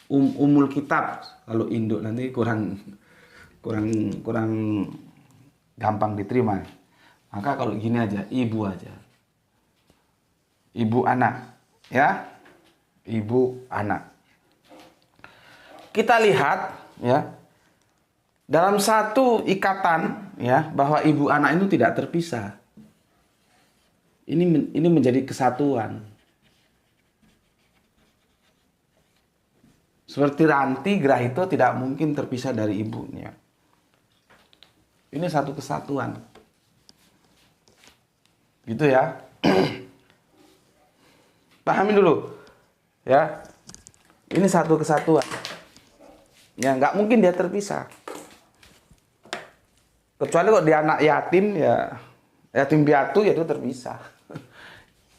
Umul kitab. Kalau induk nanti kurang gampang diterima. Maka kalau gini aja, ibu aja. Ibu anak, ya. Ibu anak. Kita lihat, ya. Dalam satu ikatan, ya, bahwa ibu anak itu tidak terpisah. Ini menjadi kesatuan. Seperti Ranti Grahito tidak mungkin terpisah dari ibunya. Ini satu kesatuan. Gitu, ya. Pahami dulu. Ya. Ini satu kesatuan. Ya, nggak mungkin dia terpisah. Kecuali kok dia anak yatim, ya. Yatim piatu, ya itu terpisah.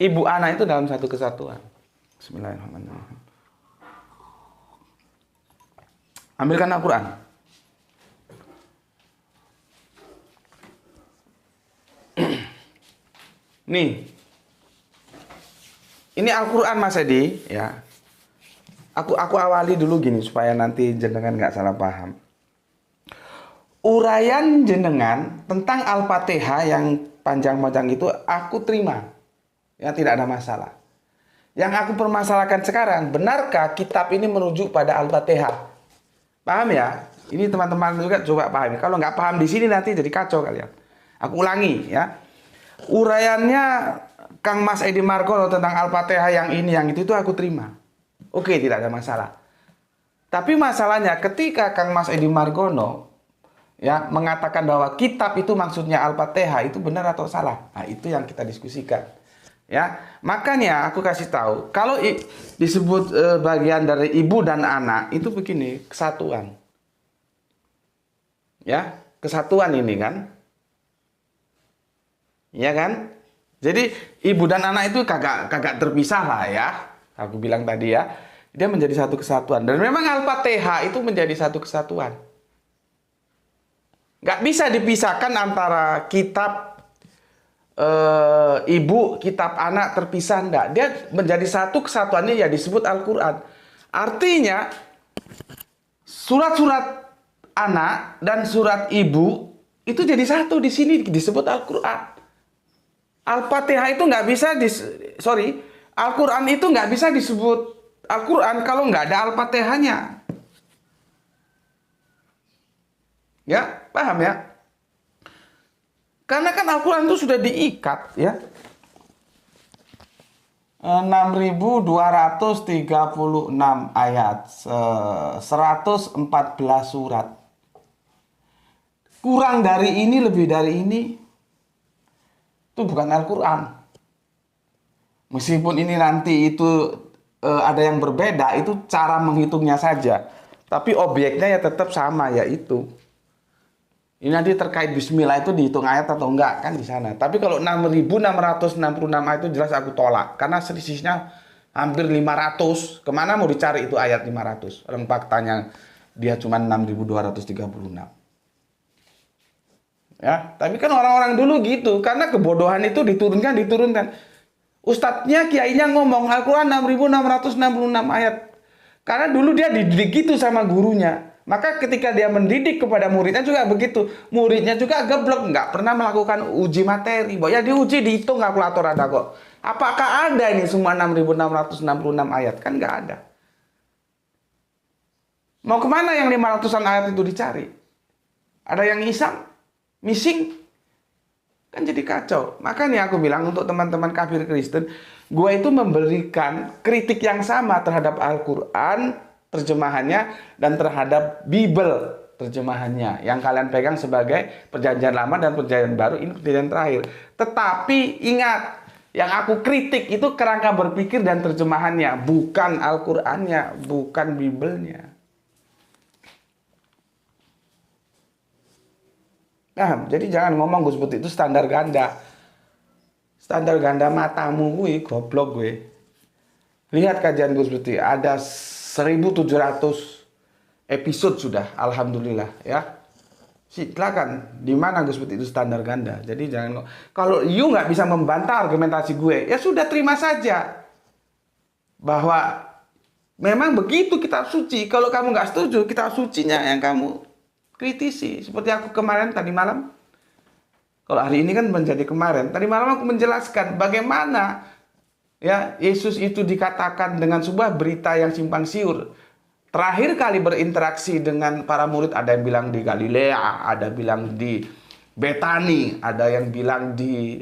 Ibu anak itu dalam satu kesatuan. Bismillahirrahmanirrahim. Ambilkan Al-Quran. Nih. Ini Al-Quran Mas Edi, ya. Aku awali dulu gini supaya nanti jenengan nggak salah paham. Uraian jenengan tentang Al-Fatihah yang panjang-panjang itu aku terima. Ya, tidak ada masalah. Yang aku permasalahkan sekarang, benarkah kitab ini merujuk pada Al-Fatihah? Paham, ya? Ini teman-teman juga coba pahami. Kalau nggak paham di sini nanti jadi kacau kalian. Aku ulangi, ya. Uraiannya Kang Mas Edi Margono tentang Al-Fatihah yang ini, yang itu aku terima. Oke, tidak ada masalah. Tapi masalahnya ketika Kang Mas Edi Margono, ya, mengatakan bahwa kitab itu maksudnya Al-Fatihah, itu benar atau salah? Nah, itu yang kita diskusikan. Ya, makanya aku kasih tahu, kalau disebut bagian dari ibu dan anak itu begini, kesatuan. Ya, kesatuan ini kan. Ya kan? Jadi ibu dan anak itu kagak terpisah lah, ya. Aku bilang tadi, ya. Dia menjadi satu kesatuan. Dan memang Al-Fatihah itu menjadi satu kesatuan. Nggak bisa dipisahkan antara kitab ibu, kitab anak terpisah, enggak. Dia menjadi satu kesatuannya, ya disebut Al-Quran. Artinya surat-surat anak dan surat ibu itu jadi satu di sini disebut Al-Quran. Al-Fatihah itu nggak bisa Al-Quran itu nggak bisa disebut Al-Quran kalau nggak ada Al-Fatihahnya. Ya, paham ya? Karena kan Al-Quran itu sudah diikat ya. 6.236 ayat, 114 surat. Kurang dari ini, lebih dari ini, itu bukan Al-Quran. Meskipun ini nanti itu ada yang berbeda, itu cara menghitungnya saja. Tapi objeknya ya tetap sama, yaitu. Ini nanti terkait bismillah itu dihitung ayat atau enggak kan di sana. Tapi kalau 6.666 ayat itu jelas aku tolak. Karena selisihnya hampir 500. Kemana mau dicari itu ayat 500? Orang faktanya dia cuma 6.236. Ya, tapi kan orang-orang dulu gitu. Karena kebodohan itu diturunkan. Ustadznya, kiainya ngomong Al-Quran 6.666 ayat. Karena dulu dia dididik gitu sama gurunya. Maka ketika dia mendidik kepada muridnya juga begitu. Muridnya juga geblek, nggak pernah melakukan uji materi. Ya diuji, dihitung kalkulator ada kok. Apakah ada ini semua 6.666 ayat? Kan nggak ada. Mau kemana yang 500-an ayat itu dicari? Ada yang iseng? Missing? Kan jadi kacau. Makanya aku bilang untuk teman-teman kafir Kristen, gue itu memberikan kritik yang sama terhadap Al-Quran terjemahannya dan terhadap Bible terjemahannya yang kalian pegang sebagai perjanjian lama dan perjanjian baru, ini perjanjian terakhir. Tetapi ingat, yang aku kritik itu kerangka berpikir dan terjemahannya, bukan Al-Qur'annya, bukan Biblenya. Nah, jadi jangan ngomong Gus Putih itu standar ganda. Standar ganda matamu gue, goblok gue. Lihat kajian Gus Putih, ada 1.700 episode sudah, alhamdulillah ya. Silakan, di mana Gus Putih itu standar ganda. Jadi jangan, kalau you nggak bisa membantah argumentasi gue, ya sudah terima saja bahwa memang begitu kitab suci. Kalau kamu nggak setuju, kitab sucinya yang kamu kritisi. Seperti aku kemarin tadi malam. Kalau hari ini kan menjadi kemarin. Tadi malam aku menjelaskan bagaimana ya Yesus itu dikatakan dengan sebuah berita yang simpang siur. Terakhir kali berinteraksi dengan para murid, ada yang bilang di Galilea, ada bilang di Betani, ada yang bilang di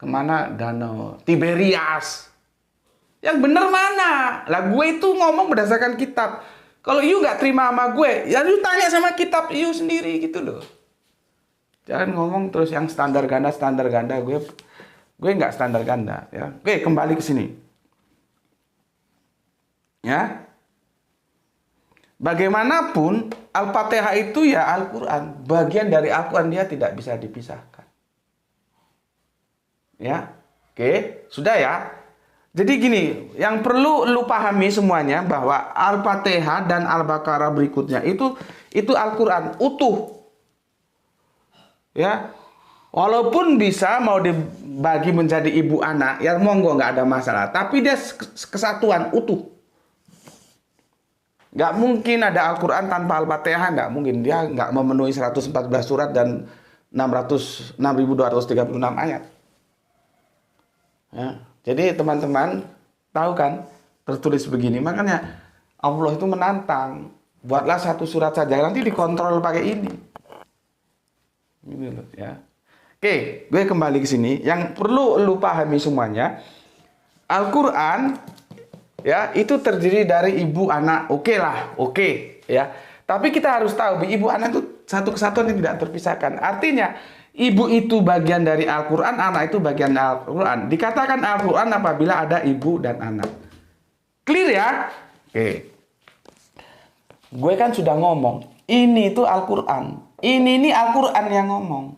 kemana, danau Tiberias. Yang bener mana? Lah gue itu ngomong berdasarkan kitab. Kalau you nggak terima sama gue, ya you tanya sama kitab you sendiri gitu loh. Jangan ngomong terus yang standar ganda. Gue nggak standar ganda ya. Oke, kembali ke sini. Ya. Bagaimanapun Al-Fatihah itu ya Al-Quran. Bagian dari Al-Quran, dia tidak bisa dipisahkan. Ya. Oke, sudah ya. Jadi gini, yang perlu lu pahami semuanya bahwa Al-Fatihah dan Al-Baqarah berikutnya itu Al-Quran utuh. Ya. Walaupun bisa mau dibagi menjadi ibu anak, ya monggo, nggak ada masalah. Tapi dia kesatuan utuh. Nggak mungkin ada Al-Quran tanpa Al-Fatihah, nggak mungkin. Dia nggak memenuhi 114 surat dan 6.236 ayat. Ya. Jadi teman-teman tahu kan, tertulis begini. Makanya Allah itu menantang, buatlah satu surat saja, nanti dikontrol pakai ini. Gitu loh, ya. Oke, gue kembali ke sini. Yang perlu lu pahami semuanya, Al-Quran ya itu terdiri dari ibu anak. Oke lah, oke ya. Tapi kita harus tahu ibu anak itu satu kesatuan yang tidak terpisahkan. Artinya ibu itu bagian dari Al-Quran, anak itu bagian Al-Quran. Dikatakan Al-Quran apabila ada ibu dan anak. Clear ya? Oke. Gue kan sudah ngomong, ini itu Al-Quran. Ini Al-Quran yang ngomong.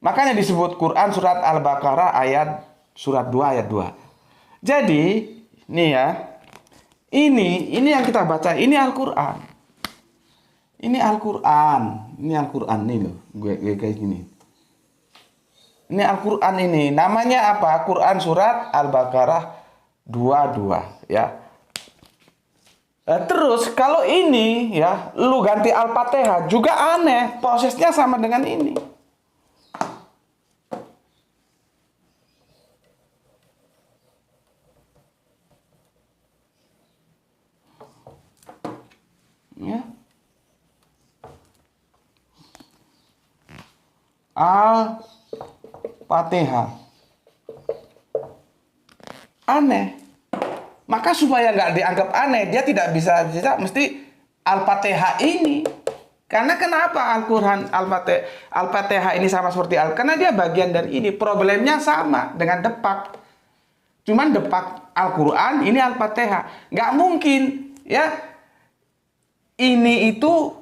Makanya disebut Quran surat Al-Baqarah ayat surat 2 ayat 2. Jadi, nih ya. Ini yang kita baca, ini Al-Quran. Ini Al-Quran. Ini Al-Quran nih loh. Gue kayak gini. Ini Al-Quran ini. Namanya apa? Quran surat Al-Baqarah 22 ya. Terus kalau ini ya, lu ganti Al-Fatihah juga aneh, prosesnya sama dengan ini. Ya. Al-Fatihah. Aneh. Maka supaya nggak dianggap aneh, dia tidak bisa mesti Al-Fatihah ini. Karena kenapa Al-Quran, Al-Fatihah ini sama seperti karena dia bagian dari ini. Problemnya sama dengan depak. Cuman depak Al-Quran, ini Al-Fatihah. Nggak mungkin, ya. Ini itu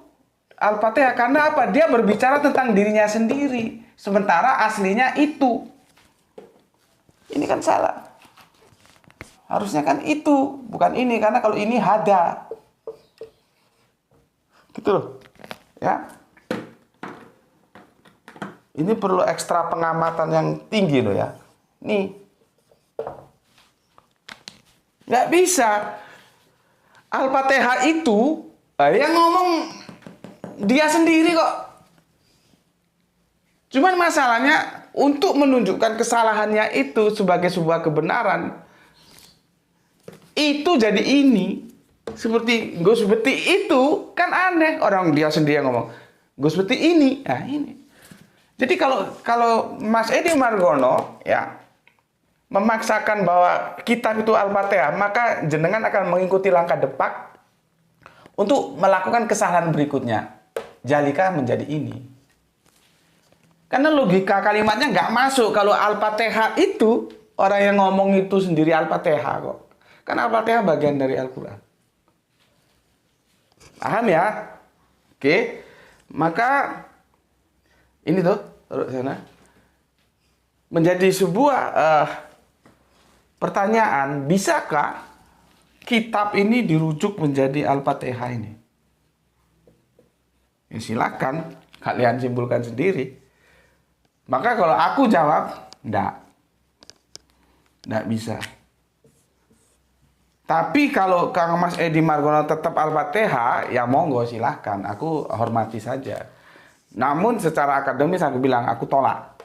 Al-Fatihah. Karena apa? Dia berbicara tentang dirinya sendiri. Sementara aslinya itu. Ini kan salah. Harusnya kan itu, bukan ini. Karena kalau ini hada. Gitu loh. Ya. Ini perlu ekstra pengamatan yang tinggi loh ya. Nih. Nggak bisa. Al-Fatihah itu, yang ngomong dia sendiri kok. Cuman masalahnya, untuk menunjukkan kesalahannya itu sebagai sebuah kebenaran, itu jadi ini. Seperti Gus Beti itu kan aneh, orang dia sendiri yang ngomong Gus Beti ini. Nah, ini. Jadi kalau Mas Edi Margono ya memaksakan bahwa kitab itu Al-Fatihah, maka jenengan akan mengikuti langkah depak untuk melakukan kesalahan berikutnya. Jalika menjadi ini. Karena logika kalimatnya nggak masuk. Kalau Al-Fatihah itu orang yang ngomong itu sendiri Al-Fatihah kok. Karena Al-Fatihah bagian dari Al-Quran. Paham ya? Oke. Maka ini tuh sana menjadi sebuah pertanyaan, bisakah kitab ini dirujuk menjadi Al-Fatihah ini? Ya silakan kalian simpulkan sendiri. Maka kalau aku jawab, enggak bisa. Tapi kalau Kang Mas Edi Margono tetap Al-Fatihah, ya monggo silahkan. Aku hormati saja. Namun secara akademis aku bilang, aku tolak.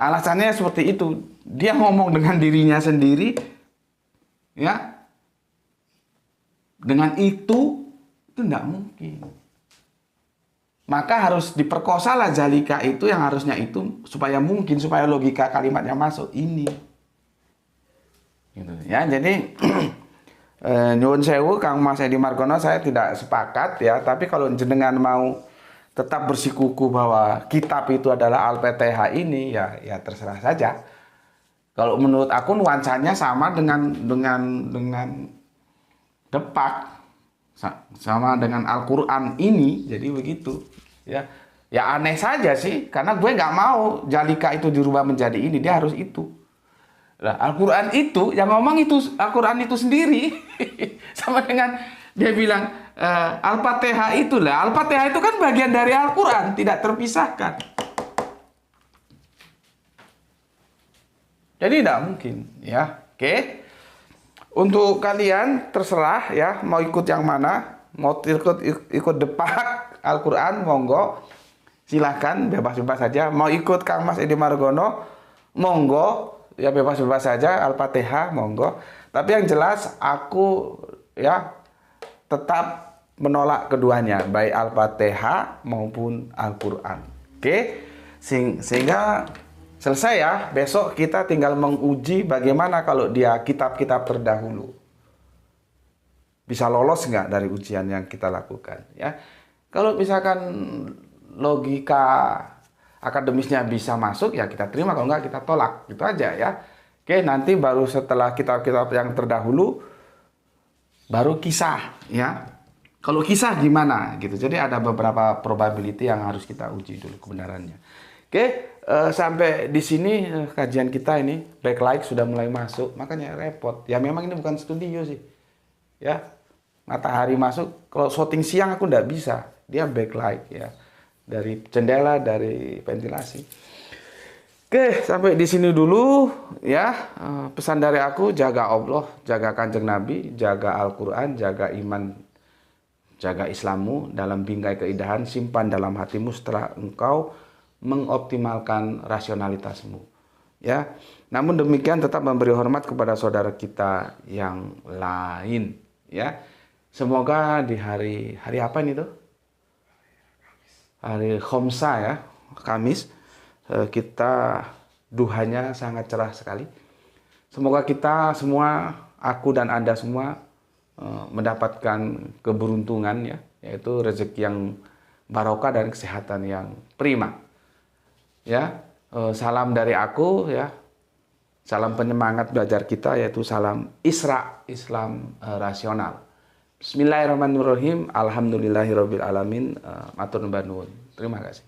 Alasannya seperti itu. Dia ngomong dengan dirinya sendiri, ya. Dengan itu enggak mungkin. Maka harus diperkosalah Jalika itu yang harusnya itu supaya logika kalimatnya masuk ini. Gitu. Ya, jadi nyuwun sewu Kang Mas Edi Margono, saya tidak sepakat ya, tapi kalau jenengan mau tetap bersikuku bahwa kitab itu adalah Al-Fatihah ini ya terserah saja. Kalau menurut aku nuansanya sama dengan depak. Sama dengan Al-Quran ini, jadi begitu ya. Ya aneh saja sih, karena gue nggak mau Jalika itu dirubah menjadi ini, dia harus itu. Nah, Al-Quran itu yang ngomong itu Al-Quran itu sendiri. Sama dengan dia bilang Al-Fatihah itulah. Al-Fatihah itu kan bagian dari Al-Quran, tidak terpisahkan. Jadi tidak mungkin ya. Oke. Untuk kalian terserah ya, mau ikut yang mana, mau ikut depak Al-Quran, monggo, silahkan, bebas-bebas saja. Mau ikut Kang Mas Edi Margono, monggo, ya bebas-bebas saja, Al-Fatihah, monggo. Tapi yang jelas aku ya tetap menolak keduanya, baik Al-Fatihah maupun Al-Quran. Oke, sehingga selesai ya, besok kita tinggal menguji bagaimana kalau dia kitab-kitab terdahulu. Bisa lolos nggak dari ujian yang kita lakukan ya. Kalau misalkan logika akademisnya bisa masuk ya kita terima, kalau nggak kita tolak, gitu aja ya. Oke, nanti baru setelah kitab-kitab yang terdahulu baru kisah ya. Kalau kisah gimana gitu. Jadi ada beberapa probability yang harus kita uji dulu kebenarannya. Oke, sampai di sini kajian kita ini, backlight sudah mulai masuk, makanya repot. Ya memang ini bukan studio sih. Ya, matahari masuk, kalau syuting siang aku nggak bisa. Dia backlight ya. Dari jendela, dari ventilasi. Oke, sampai di sini dulu ya. Pesan dari aku, jaga Allah, jaga Kanjeng Nabi, jaga Al-Quran, jaga iman, jaga Islammu dalam bingkai keindahan, simpan dalam hatimu setelah engkau mengoptimalkan rasionalitasmu. Ya, namun demikian tetap memberi hormat kepada saudara kita yang lain. Ya, semoga di hari apa ini tuh? Hari Khomsa ya, Kamis. Kita duhanya sangat cerah sekali. Semoga kita semua, aku dan Anda semua mendapatkan keberuntungan ya, yaitu rezeki yang barokah dan kesehatan yang prima. Ya, salam dari aku ya. Salam penyemangat belajar kita, yaitu salam Isra, Islam rasional. Bismillahirrahmanirrahim. Alhamdulillahirabbil alamin. Matur nuwun. Terima kasih.